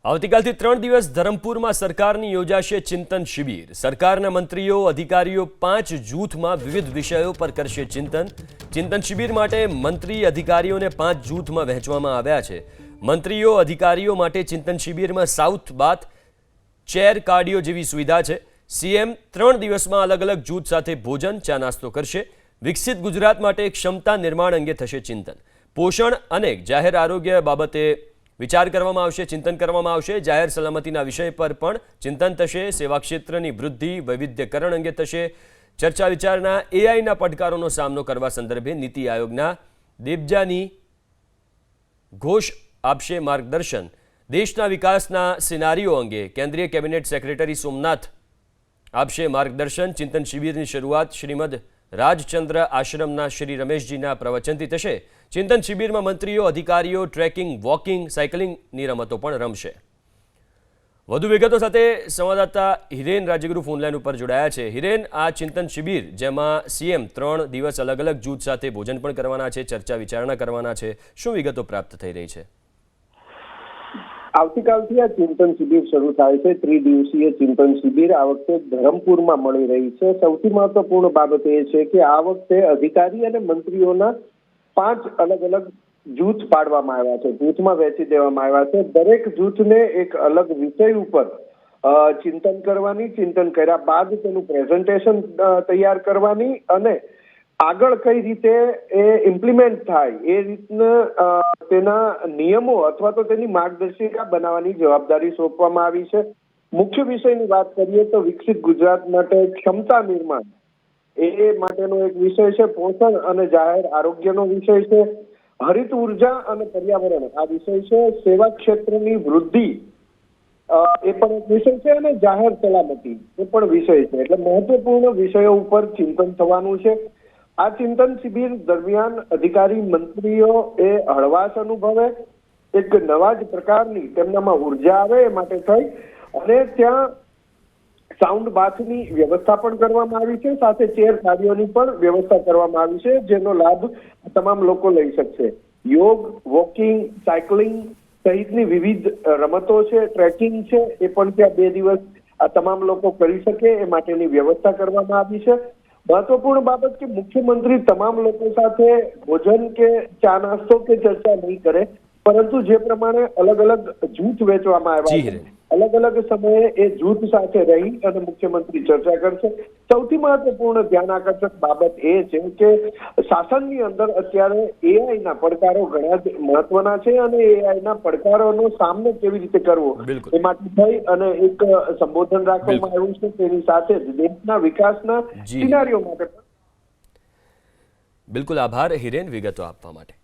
આવતીકાલથી 3 દિવસ ધરમપુરમાં સરકારની યોજાશે ચિંતન શિબિર। સરકારના મંત્રીઓ અધિકારીઓ 5 જૂથમાં વિવિધ વિષયો પર કરશે ચિંતન શિબિર માટે મંત્રી અધિકારીઓને 5 જૂથમાં વહેંચવામાં આવ્યા છે। મંત્રીઓ અધિકારીઓ માટે ચિંતન શિબિરમાં સાઉથ બાથ ચેર કાર્ડિયો જેવી સુવિધા છે। સીએમ 3 દિવસમાં અલગ અલગ જૂથ સાથે ભોજન ચા નાસ્તો કરશે। વિકસિત ગુજરાત માટે ક્ષમતા નિર્માણ અંગે થશે ચિંતન। પોષણ અને જાહેર આરોગ્ય બાબતે વિચાર કરવામાં આવશે, ચિંતન કરવામાં આવશે। જાહેર સલામતીના વિષય પર પણ ચિંતન થશે। સેવા ક્ષેત્રની વૃદ્ધિ વૈવિધ્યકરણ અંગે થશે ચર્ચા વિચારણા। એઆઈના પડકારોનો સામનો કરવા સંદર્ભે નીતિ આયોગના દેબજાની ઘોષ આપશે માર્ગદર્શન। દેશના વિકાસના સિનારીઓ અંગે કેન્દ્રીય કેબિનેટ સેક્રેટરી સોમનાથ આપશે માર્ગદર્શન। ચિંતન શિબિરની શરૂઆત શ્રીમદ રાજચંદ્ર આશ્રમના શ્રી રમેશજીના પ્રવચનથી થશે। ચિંતન શિબિરમાં મંત્રીઓ અધિકારીઓ ટ્રેકિંગ, વોકિંગ, સાયકલિંગની રમતો પણ રમશે। વધુ વિગતો સાથે સંવાદદાતા હિરેન રાજગુરુ ફોનલાઈન ઉપર જોડાયા છે। હિરેન, આ ચિંતન શિબિર જેમાં સીએમ 3 દિવસ અલગ અલગ જૂથ સાથે ભોજન પણ કરવાના છે, ચર્ચા વિચારણા કરવાના છે, શું વિગતો પ્રાપ્ત થઈ રહી છે? આવતીકાલથી આ ચિંતન શિબિર શરૂ થાય છે। ત્રિદિવસીય ચિંતન શિબિર આ વખતે ધરમપુરમાં મળી રહી છે। સૌથી મહત્વપૂર્ણ બાબત એ છે કે આ વખતે અધિકારી અને મંત્રીઓના 5 અલગ અલગ જૂથ પાડવામાં આવ્યા છે, જૂથમાં વહેંચી દેવામાં આવ્યા છે। દરેક જૂથને એક અલગ વિષય ઉપર ચિંતન કરવાની, ચિંતન કર્યા બાદ તેનું પ્રેઝન્ટેશન તૈયાર કરવાની અને આગળ કઈ રીતે એ ઇમ્પ્લિમેન્ટ થાય એ રીતના તેના નિયમો અથવા તો તેની માર્ગદર્શિકા બનાવવાની જવાબદારી સોંપવામાં આવી છે। મુખ્ય વિષયની વાત કરીએ તો વિકસિત ગુજરાત માટે ક્ષમતા નિર્માણ એ માટેનો એક વિષય છે। પોષણ અને જાહેર આરોગ્યનો વિષય છે। હરિત ઉર્જા અને પર્યાવરણ આ વિષય છે। સેવા ક્ષેત્રની વૃદ્ધિ એ પણ એક વિષય છે અને જાહેર સલામતી એ પણ વિષય છે। એટલે મહત્વપૂર્ણ વિષયો ઉપર ચિંતન થવાનું છે। આ ચિંતન શિબિર દરમિયાન અધિકારી મંત્રીઓ એ હળવાશ અનુભવે, એક નવા જ પ્રકારની તેમનામાં ઉર્જા આવે એ માટે થઈ અને ત્યાં સાઉન્ડ બાથની વ્યવસ્થા પણ કરવામાં આવી છે, સાથે ચેર કાર્ડિયોની પણ વ્યવસ્થા કરવામાં આવી છે, જેનો લાભ તમામ લોકો લઈ શકશે। યોગ, વોકિંગ, સાયકલિંગ સહિતની વિવિધ રમતો છે, ટ્રેકિંગ છે, એ પણ ત્યાં 2 દિવસ આ તમામ લોકો કરી શકે એ માટેની વ્યવસ્થા કરવામાં આવી છે। મહત્વપૂર્ણ બાબત કે મુખ્યમંત્રી તમામ લોકો સાથે ભોજન કે ચા નાસ્તો કે ચર્ચા નહીં કરે, પરંતુ જે પ્રમાણે અલગ અલગ જૂથ વેચવામાં આવ્યા છે, અલગ અલગ સમયે એ જૂથ સાથે રહી અને મુખ્યમંત્રી ચર્ચા કરશે। સૌથી મહત્વપૂર્ણ ધ્યાન આકર્ષક બાબત એ છે કે શાસનની અંદર અત્યારે એઆઈના પડકારો ઘણા જ મહત્વના છે અને એઆઈના પડકારોનો સામનો કેવી રીતે કરવો એ માટે થઈ અને એક સંબોધન રાખવામાં આવ્યું છે। તેની સાથે જ દેશના વિકાસના સિનારીઓ માટે બિલકુલ આભાર હિરેન વિગતો આપવા માટે।